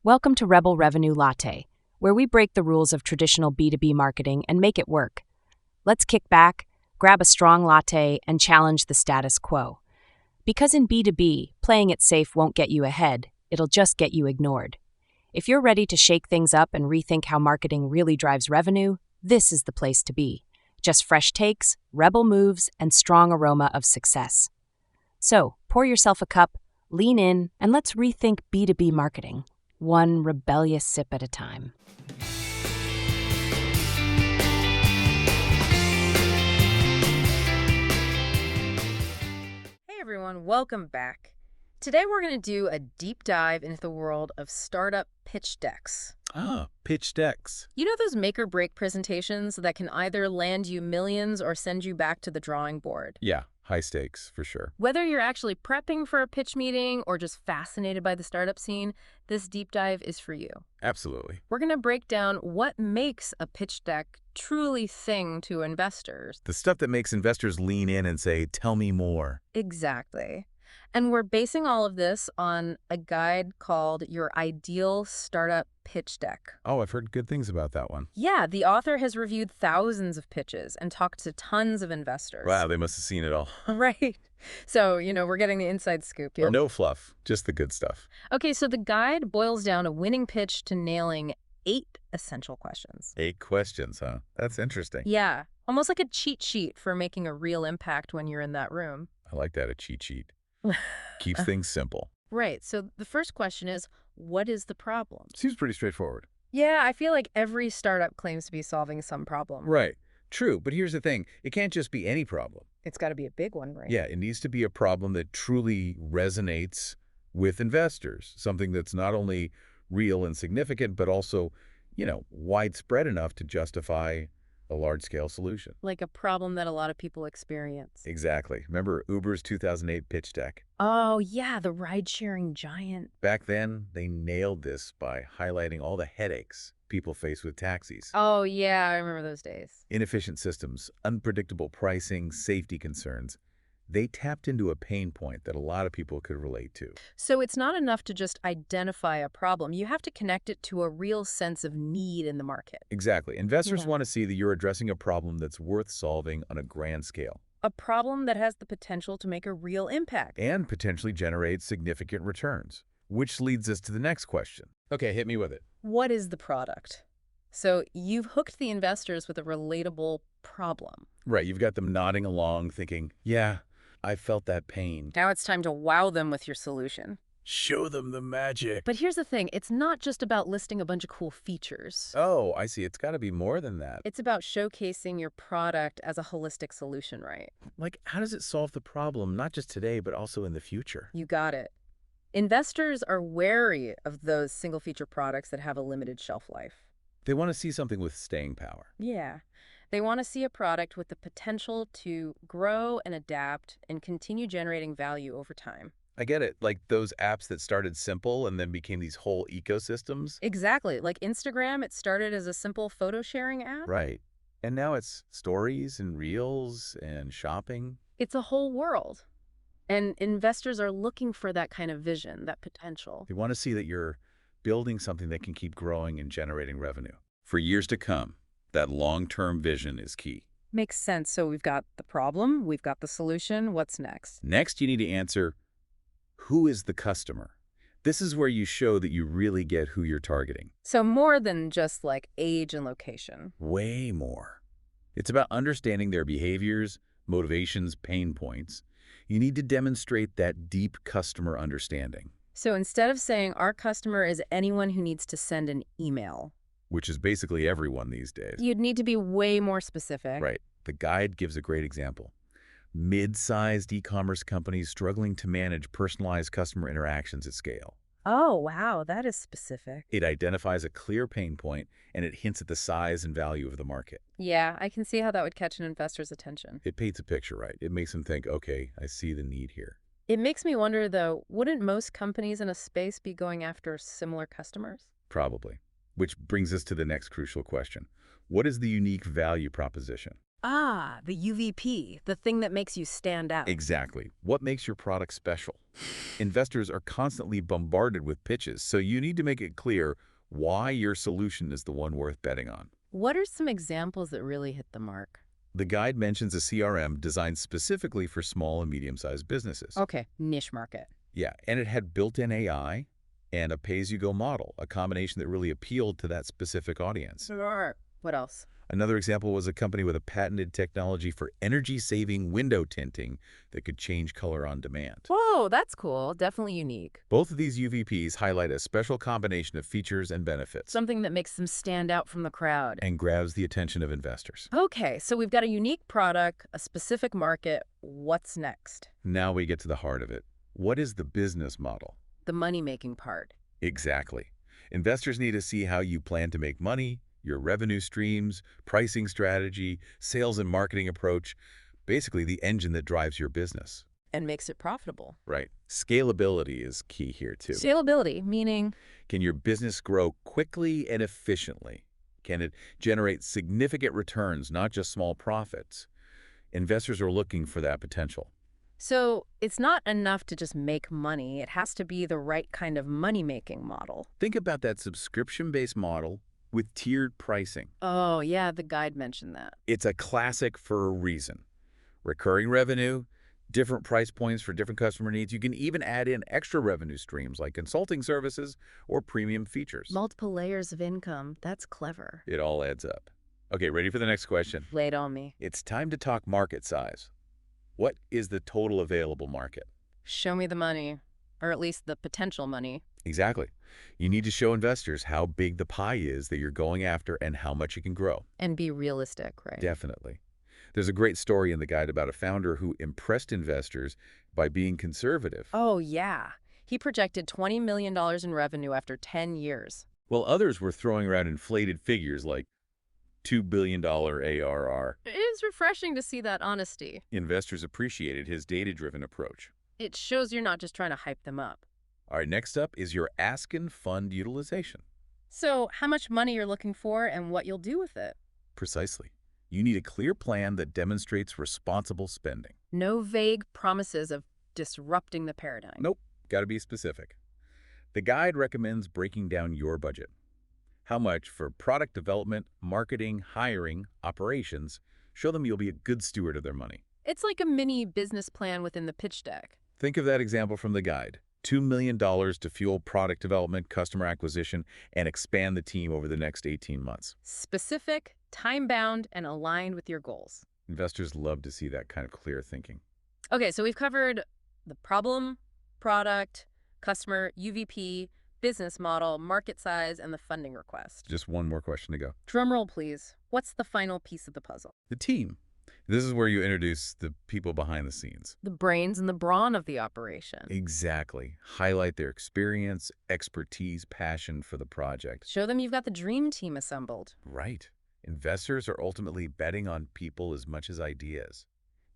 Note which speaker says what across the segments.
Speaker 1: Welcome to Rebel Revenue Latte, where we break the rules of traditional B2B marketing and make it work. Let's kick back, grab a strong latte, and challenge the status quo. Because in B2B, playing it safe won't get you ahead, it'll just get you ignored. If you're ready to shake things up and rethink how marketing really drives revenue, this is the place to be. Just fresh takes, rebel moves, and strong aroma of success. So, pour yourself a cup, lean in, and let's rethink B2B marketing, one rebellious sip at a time.
Speaker 2: Hey everyone, welcome back. Today we're going to do a deep dive into the world of startup pitch decks.
Speaker 3: Pitch decks.
Speaker 2: You know those make or break presentations that can either land you millions or send you back to the drawing board?
Speaker 3: Yeah, high stakes for sure.
Speaker 2: Whether you're actually prepping for a pitch meeting or just fascinated by the startup scene, this deep dive is for you.
Speaker 3: Absolutely.
Speaker 2: We're going to break down what makes a pitch deck truly sing to investors.
Speaker 3: The stuff that makes investors lean in and say, tell me more.
Speaker 2: Exactly. And we're basing all of this on a guide called Your Ideal Startup Pitch Deck.
Speaker 3: Oh, I've heard good things about that one.
Speaker 2: Yeah, the author has reviewed thousands of pitches and talked to tons of investors.
Speaker 3: Wow, they must have seen it all.
Speaker 2: Right. So, we're getting the inside scoop here.
Speaker 3: No fluff, just the good stuff.
Speaker 2: Okay, so the guide boils down a winning pitch to nailing 8 essential questions.
Speaker 3: 8 questions, huh? That's interesting.
Speaker 2: Yeah, almost like a cheat sheet for making a real impact when you're in that room.
Speaker 3: I like that, a cheat sheet. Keeps things simple.
Speaker 2: Right. So the first question is, what is the problem?
Speaker 3: Seems pretty straightforward.
Speaker 2: Yeah, I feel like every startup claims to be solving some problem.
Speaker 3: Right. True, but here's the thing. It can't just be any problem.
Speaker 2: It's got to be a big one, right?
Speaker 3: Yeah, it needs to be a problem that truly resonates with investors. Something that's not only real and significant, but also, widespread enough to justify a large-scale solution.
Speaker 2: Like a problem that a lot of people experience.
Speaker 3: Exactly. Remember Uber's 2008 pitch deck?
Speaker 2: Oh, yeah, the ride-sharing giant.
Speaker 3: Back then, they nailed this by highlighting all the headaches people face with taxis.
Speaker 2: Oh, yeah, I remember those days.
Speaker 3: Inefficient systems, unpredictable pricing, safety concerns. They tapped into a pain point that a lot of people could relate to.
Speaker 2: So it's not enough to just identify a problem. You have to connect it to a real sense of need in the market.
Speaker 3: Exactly. Investors
Speaker 2: Yeah.
Speaker 3: want to see that you're addressing a problem that's worth solving on a grand scale.
Speaker 2: A problem that has the potential to make a real impact.
Speaker 3: And potentially generate significant returns. Which leads us to the next question. Okay, hit me with it.
Speaker 2: What is the product? So you've hooked the investors with a relatable problem.
Speaker 3: Right, you've got them nodding along thinking, yeah, I felt that pain.
Speaker 2: Now it's time to wow them with your solution.
Speaker 3: Show them the magic.
Speaker 2: But here's the thing, it's not just about listing a bunch of cool features.
Speaker 3: Oh, I see. It's got to be more than that.
Speaker 2: It's about showcasing your product as a holistic solution, right?
Speaker 3: Like, how does it solve the problem, not just today, but also in the future?
Speaker 2: You got it. Investors are wary of those single feature products that have a limited shelf life.
Speaker 3: They want to see something with staying power.
Speaker 2: Yeah. They want to see a product with the potential to grow and adapt and continue generating value over time.
Speaker 3: I get it. Like those apps that started simple and then became these whole ecosystems.
Speaker 2: Exactly. Like Instagram, it started as a simple photo sharing app.
Speaker 3: Right. And now it's stories and reels and shopping.
Speaker 2: It's a whole world. And investors are looking for that kind of vision, that potential.
Speaker 3: They want to see that you're building something that can keep growing and generating revenue for years to come. That long-term vision is key.
Speaker 2: Makes sense. So we've got the problem, we've got the solution. What's next?
Speaker 3: Next, you need to answer, who is the customer? This is where you show that you really get who you're targeting.
Speaker 2: So more than just like age and location.
Speaker 3: Way more. It's about understanding their behaviors, motivations, pain points. You need to demonstrate that deep customer understanding.
Speaker 2: So instead of saying our customer is anyone who needs to send an email,
Speaker 3: Which is basically everyone these days.
Speaker 2: you'd need to be way more specific.
Speaker 3: Right. The guide gives a great example. Mid-sized e-commerce companies struggling to manage personalized customer interactions at scale.
Speaker 2: Oh, wow, that is specific.
Speaker 3: It identifies a clear pain point, and it hints at the size and value of the market.
Speaker 2: Yeah, I can see how that would catch an investor's attention.
Speaker 3: It paints a picture, right? It makes them think, okay, I see the need here.
Speaker 2: It makes me wonder, though, wouldn't most companies in a space be going after similar customers?
Speaker 3: Probably. Which brings us to the next crucial question. What is the unique value proposition?
Speaker 2: Ah, the UVP, the thing that makes you stand out.
Speaker 3: Exactly. What makes your product special? Investors are constantly bombarded with pitches, so you need to make it clear why your solution is the one worth betting on.
Speaker 2: What are some examples that really hit the mark?
Speaker 3: The guide mentions a CRM designed specifically for small and medium-sized businesses.
Speaker 2: Okay, niche market.
Speaker 3: Yeah, and it had built-in AI and a pay-as-you-go model, a combination that really appealed to that specific audience.
Speaker 2: Sure. What else?
Speaker 3: Another example was a company with a patented technology for energy-saving window tinting that could change color on demand.
Speaker 2: Whoa, that's cool. Definitely unique.
Speaker 3: Both of these UVPs highlight a special combination of features and benefits
Speaker 2: Something that makes them stand out from the crowd.
Speaker 3: and grabs the attention of investors.
Speaker 2: Okay, so we've got a unique product, a specific market. What's next?
Speaker 3: Now we get to the heart of it. What is the business model?
Speaker 2: The money-making part.
Speaker 3: Exactly. Investors need to see how you plan to make money, your revenue streams, pricing strategy, sales and marketing approach, basically the engine that drives your business.
Speaker 2: And makes it profitable.
Speaker 3: Right. Scalability is key here too.
Speaker 2: Scalability, meaning
Speaker 3: Can your business grow quickly and efficiently? Can it generate significant returns, not just small profits? Investors are looking for that potential.
Speaker 2: so it's not enough to just make money. It has to be the right kind of money-making model.
Speaker 3: Think about that subscription-based model with tiered pricing.
Speaker 2: Oh, yeah, the guide mentioned that.
Speaker 3: It's a classic for a reason. Recurring revenue, different price points for different customer needs. You can even add in extra revenue streams like consulting services or premium features.
Speaker 2: Multiple layers of income. That's clever.
Speaker 3: It all adds up. Okay, ready for the next question?
Speaker 2: Lay it on me.
Speaker 3: It's time to talk market size. What is the total available market?
Speaker 2: Show me the money, or at least the potential money.
Speaker 3: Exactly. You need to show investors how big the pie is that you're going after and how much it can grow.
Speaker 2: And be realistic, right?
Speaker 3: Definitely. There's a great story in the guide about a founder who impressed investors by being conservative.
Speaker 2: Oh, yeah. He projected $20 million in revenue after 10 years.
Speaker 3: While others were throwing around inflated figures like $2 billion ARR.
Speaker 2: It is refreshing to see that honesty.
Speaker 3: Investors appreciated his data-driven approach.
Speaker 2: It shows you're not just trying to hype them up.
Speaker 3: All right, next up is your ask and fund utilization.
Speaker 2: So, how much money you're looking for and what you'll do with it.
Speaker 3: Precisely. You need a clear plan that demonstrates responsible spending.
Speaker 2: No vague promises of disrupting the paradigm.
Speaker 3: Nope, got to be specific. The guide recommends breaking down your budget. How much for product development, marketing, hiring, operations. Show them you'll be a good steward of their money.
Speaker 2: It's like a mini business plan within the pitch deck.
Speaker 3: Think of that example from the guide. $2 million to fuel product development, customer acquisition, and expand the team over the next 18 months.
Speaker 2: Specific, time-bound, and aligned with your goals.
Speaker 3: Investors love to see that kind of clear thinking.
Speaker 2: Okay, so we've covered the problem, product, customer, UVP, business model, market size, and the funding request.
Speaker 3: Just one more question to go.
Speaker 2: Drumroll, please. What's the final piece of the puzzle?
Speaker 3: The team. This is where you introduce the people behind the scenes.
Speaker 2: The brains and the brawn of the operation.
Speaker 3: Exactly. Highlight their experience, expertise, passion for the project.
Speaker 2: Show them you've got the dream team assembled.
Speaker 3: Right. Investors are ultimately betting on people as much as ideas.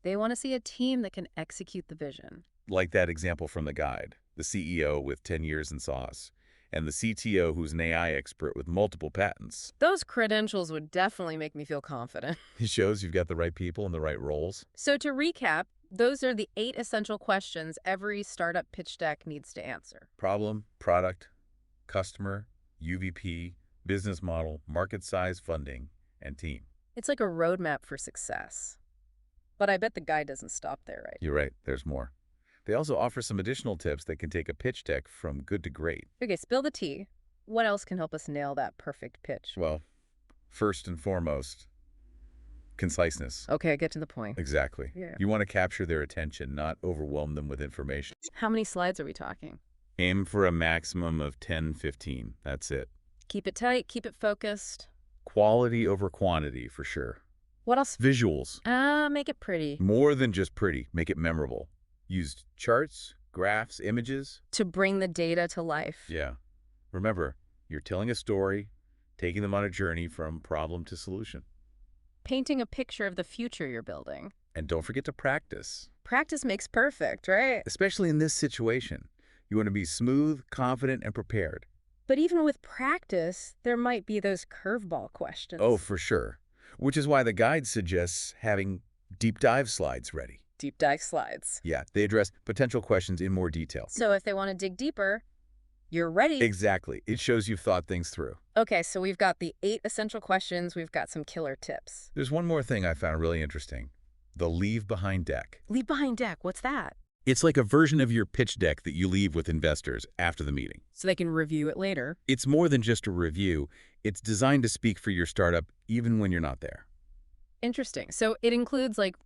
Speaker 2: They want to see a team that can execute the vision.
Speaker 3: Like that example from the guide, the CEO with 10 years in sauce, and the CTO who's an AI expert with multiple patents.
Speaker 2: Those credentials would definitely make me feel confident.
Speaker 3: It shows you've got the right people in the right roles.
Speaker 2: So to recap, those are the 8 essential questions every startup pitch deck needs to answer.
Speaker 3: Problem, product, customer, UVP, business model, market size, funding, and team.
Speaker 2: It's like a roadmap for success. But I bet the guide doesn't stop there, right?
Speaker 3: You're right, there's more. They also offer some additional tips that can take a pitch deck from good to great.
Speaker 2: Okay, spill the tea. What else can help us nail that perfect pitch?
Speaker 3: Well, first and foremost, conciseness.
Speaker 2: Okay, get to the point.
Speaker 3: Exactly.
Speaker 2: Yeah.
Speaker 3: You want to capture their attention, not overwhelm them with information.
Speaker 2: How many slides are we talking?
Speaker 3: Aim for a maximum of 10, 15. That's it.
Speaker 2: Keep it tight, keep it focused.
Speaker 3: Quality over quantity, for sure.
Speaker 2: What else?
Speaker 3: Visuals.
Speaker 2: Make it pretty.
Speaker 3: More than just pretty. Make it memorable. Use charts, graphs, images.
Speaker 2: To bring the data to life.
Speaker 3: Yeah. Remember, you're telling a story, taking them on a journey from problem to solution.
Speaker 2: Painting a picture of the future you're building.
Speaker 3: And don't forget to practice.
Speaker 2: Practice makes perfect, right?
Speaker 3: Especially in this situation. You want to be smooth, confident, and prepared.
Speaker 2: But even with practice, there might be those curveball questions.
Speaker 3: Oh, for sure. which is why the guide suggests having deep dive slides ready.
Speaker 2: Deep dive slides.
Speaker 3: Yeah, they address potential questions in more detail.
Speaker 2: So if they want to dig deeper, you're ready.
Speaker 3: Exactly. It shows you've thought things through.
Speaker 2: Okay, so we've got the 8 essential questions. We've got some killer tips.
Speaker 3: There's one more thing I found really interesting. The leave behind deck.
Speaker 2: Leave behind deck. What's that?
Speaker 3: It's like a version of your pitch deck that you leave with investors after the meeting.
Speaker 2: So they can review it later.
Speaker 3: It's more than just a review. It's designed to speak for your startup even when you're not there.
Speaker 2: Interesting. So it includes like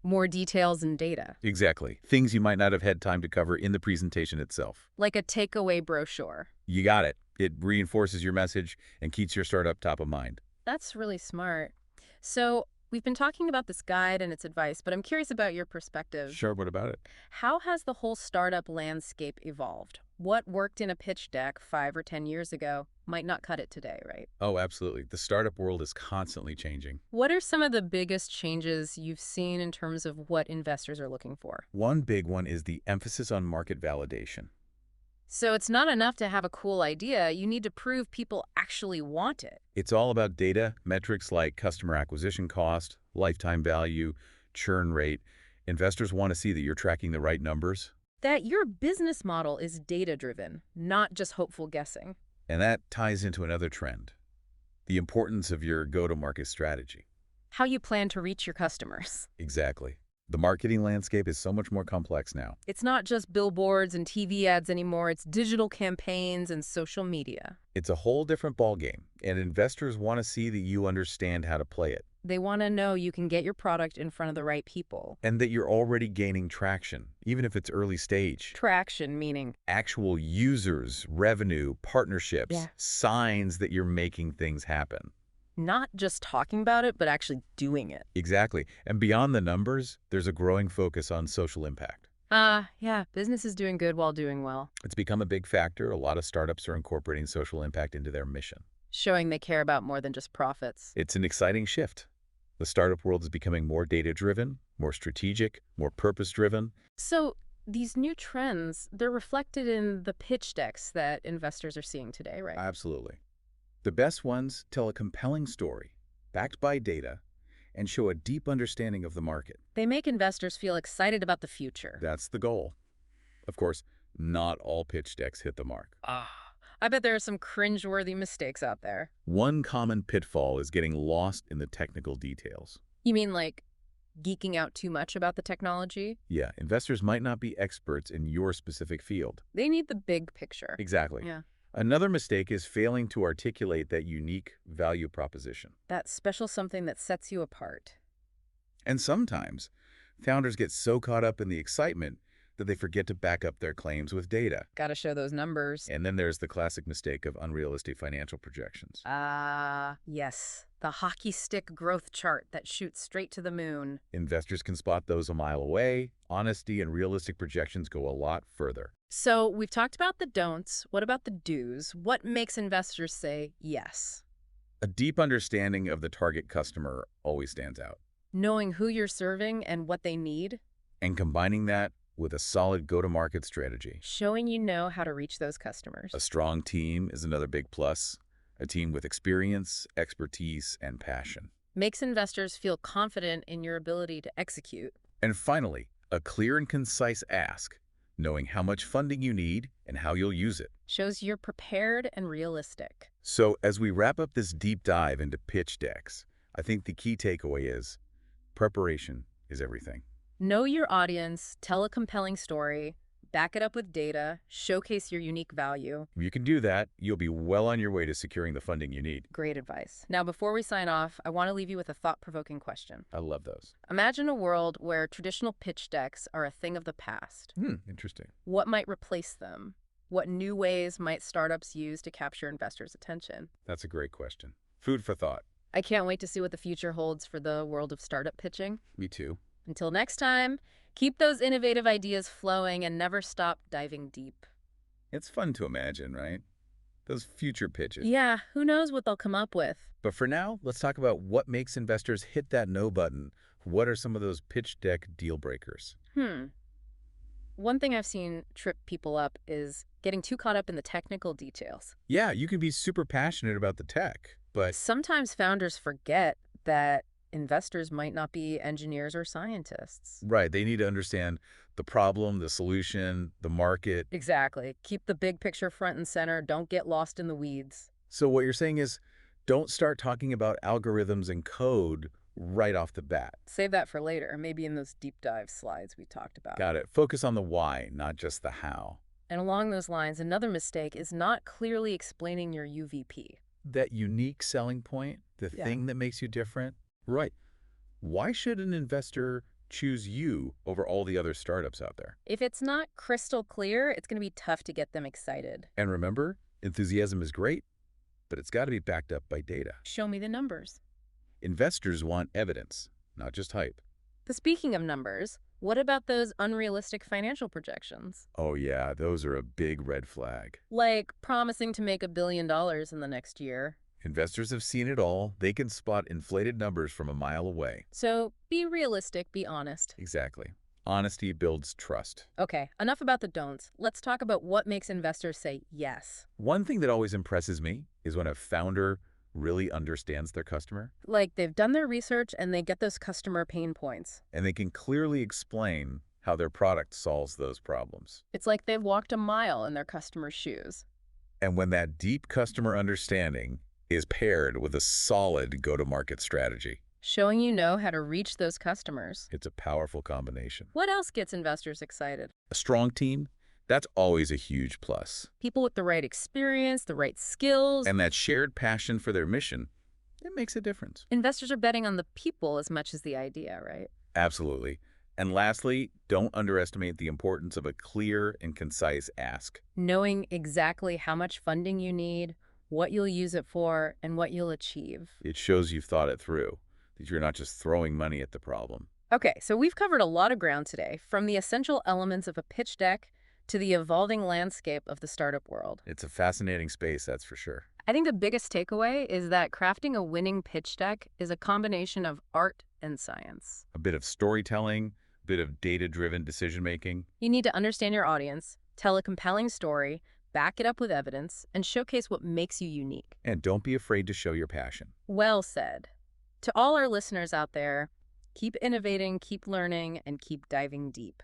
Speaker 2: more details and data.
Speaker 3: Exactly. Things you might not have had time to cover in the presentation itself.
Speaker 2: Like a takeaway brochure.
Speaker 3: You got it. It reinforces your message and keeps your startup top of mind.
Speaker 2: That's really smart. So we've been talking about this guide and its advice, but I'm curious about your perspective.
Speaker 3: Sure, what about it?
Speaker 2: How has the whole startup landscape evolved? What worked in a pitch deck 5 or 10 years ago might not cut it today, right?
Speaker 3: Oh, absolutely. The startup world is constantly changing.
Speaker 2: What are some of the biggest changes you've seen in terms of what investors are looking for?
Speaker 3: One big one is the emphasis on market validation.
Speaker 2: So it's not enough to have a cool idea. You need to prove people actually want it.
Speaker 3: It's all about data, metrics like customer acquisition cost, lifetime value, churn rate. Investors want to see that you're tracking the right numbers.
Speaker 2: That your business model is data-driven, not just hopeful guessing.
Speaker 3: And that ties into another trend, the importance of your go-to-market strategy.
Speaker 2: How you plan to reach your customers.
Speaker 3: Exactly. The marketing landscape is so much more complex now.
Speaker 2: It's not just billboards and TV ads anymore. It's digital campaigns and social media.
Speaker 3: It's a whole different ballgame, and investors want to see that you understand how to play it.
Speaker 2: They want to know you can get your product in front of the right people.
Speaker 3: And that you're already gaining traction, even if it's early stage.
Speaker 2: Traction meaning?
Speaker 3: Actual users, revenue, partnerships,
Speaker 2: Yeah.
Speaker 3: signs that you're making things happen.
Speaker 2: Not just talking about it, but actually doing it.
Speaker 3: Exactly. And beyond the numbers, there's a growing focus on social impact.
Speaker 2: Yeah, business is doing good while doing well.
Speaker 3: It's become a big factor. A lot of startups are incorporating social impact into their mission.
Speaker 2: Showing they care about more than just profits.
Speaker 3: It's an exciting shift. The startup world is becoming more data-driven, more strategic, more purpose-driven.
Speaker 2: So these new trends, they're reflected in the pitch decks that investors are seeing today, right?
Speaker 3: Absolutely. The best ones tell a compelling story, backed by data, and show a deep understanding of the market.
Speaker 2: They make investors feel excited about the future.
Speaker 3: That's the goal. Of course, not all pitch decks hit the mark.
Speaker 2: I bet there are some cringeworthy mistakes out there.
Speaker 3: One common pitfall is getting lost in the technical details.
Speaker 2: You mean like geeking out too much about the technology?
Speaker 3: Yeah, investors might not be experts in your specific field.
Speaker 2: They need the big picture.
Speaker 3: Exactly.
Speaker 2: Yeah.
Speaker 3: Another mistake is failing to articulate that unique value proposition.
Speaker 2: That special something that sets you apart.
Speaker 3: And sometimes, founders get so caught up in the excitement that they forget to back up their claims with data.
Speaker 2: Gotta show those numbers.
Speaker 3: And then there's the classic mistake of unrealistic financial projections.
Speaker 2: Yes. The hockey stick growth chart that shoots straight to the moon.
Speaker 3: Investors can spot those a mile away. Honesty and realistic projections go a lot further.
Speaker 2: So we've talked about the don'ts. What about the do's? What makes investors say yes?
Speaker 3: A deep understanding of the target customer always stands out.
Speaker 2: Knowing who you're serving and what they need.
Speaker 3: And combining that with a solid go-to-market strategy.
Speaker 2: Showing you know how to reach those customers.
Speaker 3: A strong team is another big plus. A team with experience, expertise, and passion.
Speaker 2: Makes investors feel confident in your ability to execute.
Speaker 3: And finally, a clear and concise ask, knowing how much funding you need and how you'll use it.
Speaker 2: Shows you're prepared and realistic.
Speaker 3: So as we wrap up this deep dive into pitch decks, I think the key takeaway is preparation is everything.
Speaker 2: Know your audience, tell a compelling story, back it up with data, showcase your unique value.
Speaker 3: If you can do that, you'll be well on your way to securing the funding you need.
Speaker 2: Great advice. Now, before we sign off, I want to leave you with a thought-provoking question.
Speaker 3: I love those.
Speaker 2: Imagine a world where traditional pitch decks are a thing of the past.
Speaker 3: Interesting.
Speaker 2: What might replace them? What new ways might startups use to capture investors' attention?
Speaker 3: That's a great question. Food for thought.
Speaker 2: I can't wait to see what the future holds for the world of startup pitching.
Speaker 3: Me too.
Speaker 2: Until next time, keep those innovative ideas flowing and never stop diving deep.
Speaker 3: It's fun to imagine, right? Those future pitches.
Speaker 2: Yeah, who knows what they'll come up with.
Speaker 3: But for now, let's talk about what makes investors hit that no button. What are some of those pitch deck deal breakers?
Speaker 2: One thing I've seen trip people up is getting too caught up in the technical details.
Speaker 3: Yeah, you can be super passionate about the tech, but
Speaker 2: Sometimes founders forget that investors might not be engineers or scientists.
Speaker 3: Right. They need to understand the problem, the solution, the market.
Speaker 2: Exactly. Keep the big picture front and center. Don't get lost in the weeds.
Speaker 3: So what you're saying is don't start talking about algorithms and code right off the bat.
Speaker 2: Save that for later, maybe in those deep dive slides we talked about.
Speaker 3: Got it. Focus on the why, not just the how.
Speaker 2: And along those lines, another mistake is not clearly explaining your UVP.
Speaker 3: That unique selling point, the
Speaker 2: Yeah.
Speaker 3: thing that makes you different. Right. Why should an investor choose you over all the other startups out there?
Speaker 2: If it's not crystal clear, it's going to be tough to get them excited.
Speaker 3: And remember, enthusiasm is great, but it's got to be backed up by data.
Speaker 2: Show me the numbers.
Speaker 3: Investors want evidence, not just hype.
Speaker 2: But speaking of numbers, what about those unrealistic financial projections?
Speaker 3: Oh yeah, those are a big red flag.
Speaker 2: Like promising to make $1 billion in the next year.
Speaker 3: Investors have seen it all. They can spot inflated numbers from a mile away.
Speaker 2: So be realistic, be honest.
Speaker 3: Exactly. Honesty builds trust.
Speaker 2: Okay, enough about the don'ts. Let's talk about what makes investors say yes.
Speaker 3: One thing that always impresses me is when a founder really understands their customer
Speaker 2: Like they've done their research and they get those customer pain points.
Speaker 3: and they can clearly explain how their product solves those problems.
Speaker 2: It's like they've walked a mile in their customers' shoes.
Speaker 3: And when that deep customer understanding is paired with a solid go-to-market strategy,
Speaker 2: Showing you know how to reach those customers.
Speaker 3: it's a powerful combination.
Speaker 2: What else gets investors excited?
Speaker 3: A strong team, that's always a huge plus.
Speaker 2: People with the right experience, the right skills.
Speaker 3: And that shared passion for their mission, it makes a difference.
Speaker 2: Investors are betting on the people as much as the idea, right?
Speaker 3: Absolutely. And lastly, don't underestimate the importance of a clear and concise ask.
Speaker 2: Knowing exactly how much funding you need, what you'll use it for, and what you'll achieve.
Speaker 3: It shows you've thought it through, that you're not just throwing money at the problem.
Speaker 2: Okay, so we've covered a lot of ground today, from the essential elements of a pitch deck to the evolving landscape of the startup world.
Speaker 3: It's a fascinating space, that's for sure.
Speaker 2: I think the biggest takeaway is that crafting a winning pitch deck is a combination of art and science.
Speaker 3: A bit of storytelling, a bit of data-driven decision-making.
Speaker 2: You need to understand your audience, tell a compelling story, back it up with evidence, and showcase what makes you unique.
Speaker 3: And don't be afraid to show your passion.
Speaker 2: Well said. To all our listeners out there, keep innovating, keep learning, and keep diving deep.